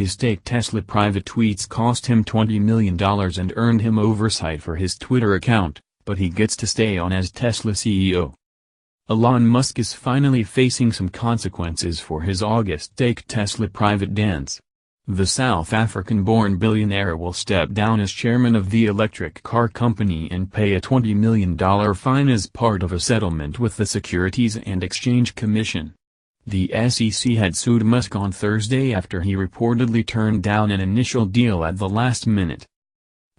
His take Tesla private tweets cost him $20 million and earned him oversight for his Twitter account, but he gets to stay on as Tesla CEO. Elon Musk is finally facing some consequences for his August take Tesla private dance. The South African-born billionaire will step down as chairman of the electric car company and pay a $20 million fine as part of a settlement with the Securities and Exchange Commission. The SEC had sued Musk on Thursday after he reportedly turned down an initial deal at the last minute.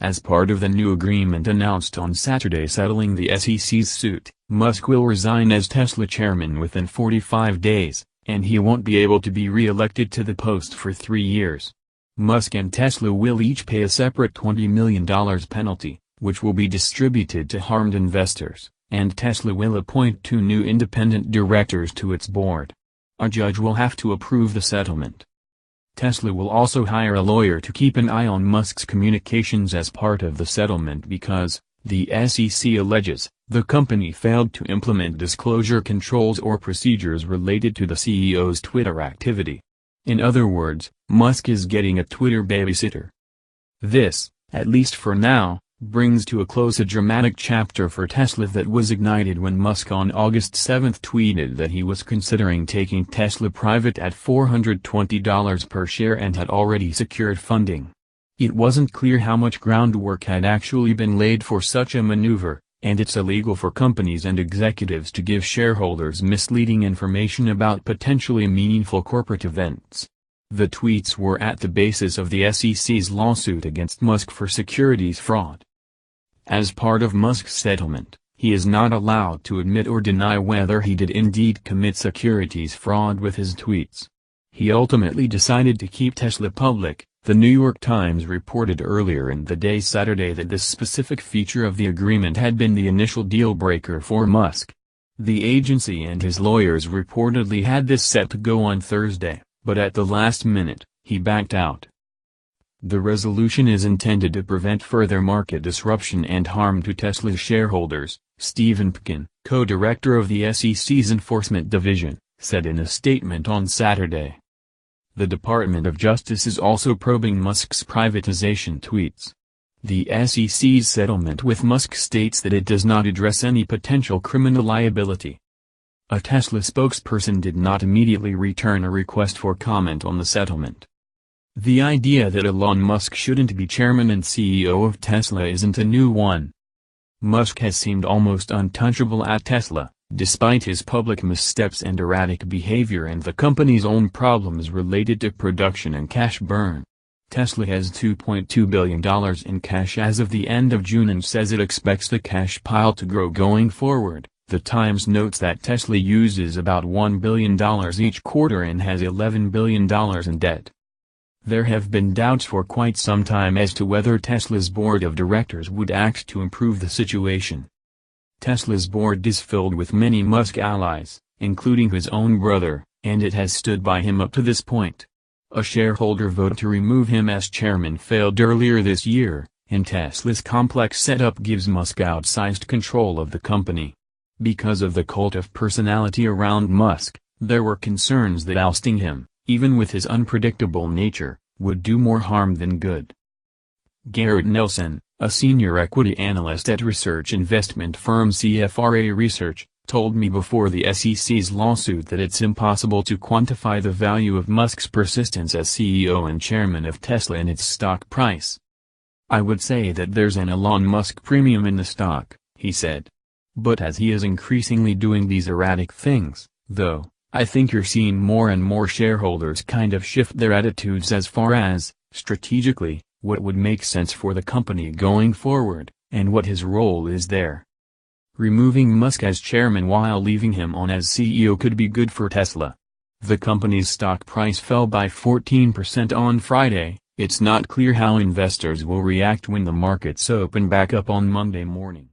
As part of the new agreement announced on Saturday settling the SEC's suit, Musk will resign as Tesla chairman within 45 days, and he won't be able to be re-elected to the post for 3 years. Musk and Tesla will each pay a separate $20 million penalty, which will be distributed to harmed investors, and Tesla will appoint 2 new independent directors to its board. A judge will have to approve the settlement. Tesla will also hire a lawyer to keep an eye on Musk's communications as part of the settlement because, the SEC alleges, the company failed to implement disclosure controls or procedures related to the CEO's Twitter activity. In other words, Musk is getting a Twitter babysitter. This, at least for now, brings to a close a dramatic chapter for Tesla that was ignited when Musk on August 7 tweeted that he was considering taking Tesla private at $420 per share and had already secured funding. It wasn't clear how much groundwork had actually been laid for such a maneuver, and it's illegal for companies and executives to give shareholders misleading information about potentially meaningful corporate events. The tweets were at the basis of the SEC's lawsuit against Musk for securities fraud. As part of Musk's settlement, he is not allowed to admit or deny whether he did indeed commit securities fraud with his tweets. He ultimately decided to keep Tesla public. The New York Times reported earlier in the day Saturday that this specific feature of the agreement had been the initial deal-breaker for Musk. The agency and his lawyers reportedly had this set to go on Thursday, but at the last minute, he backed out. The resolution is intended to prevent further market disruption and harm to Tesla's shareholders, Stephen Pkin, co-director of the SEC's Enforcement Division, said in a statement on Saturday. The Department of Justice is also probing Musk's privatization tweets. The SEC's settlement with Musk states that it does not address any potential criminal liability. A Tesla spokesperson did not immediately return a request for comment on the settlement. The idea that Elon Musk shouldn't be chairman and CEO of Tesla isn't a new one. Musk has seemed almost untouchable at Tesla, despite his public missteps and erratic behavior and the company's own problems related to production and cash burn. Tesla has $2.2 billion in cash as of the end of June and says it expects the cash pile to grow going forward. The Times notes that Tesla uses about $1 billion each quarter and has $11 billion in debt. There have been doubts for quite some time as to whether Tesla's board of directors would act to improve the situation. Tesla's board is filled with many Musk allies, including his own brother, and it has stood by him up to this point. A shareholder vote to remove him as chairman failed earlier this year, and Tesla's complex setup gives Musk outsized control of the company. Because of the cult of personality around Musk, there were concerns that ousting him, even with his unpredictable nature, would do more harm than good. Garrett Nelson, a senior equity analyst at research investment firm CFRA Research, told me before the SEC's lawsuit that it's impossible to quantify the value of Musk's persistence as CEO and chairman of Tesla and its stock price. I would say that there's an Elon Musk premium in the stock, he said. But as he is increasingly doing these erratic things, though, I think you're seeing more and more shareholders kind of shift their attitudes as far as, strategically, what would make sense for the company going forward, and what his role is there. Removing Musk as chairman while leaving him on as CEO could be good for Tesla. The company's stock price fell by 14% on Friday. It's not clear how investors will react when the markets open back up on Monday morning.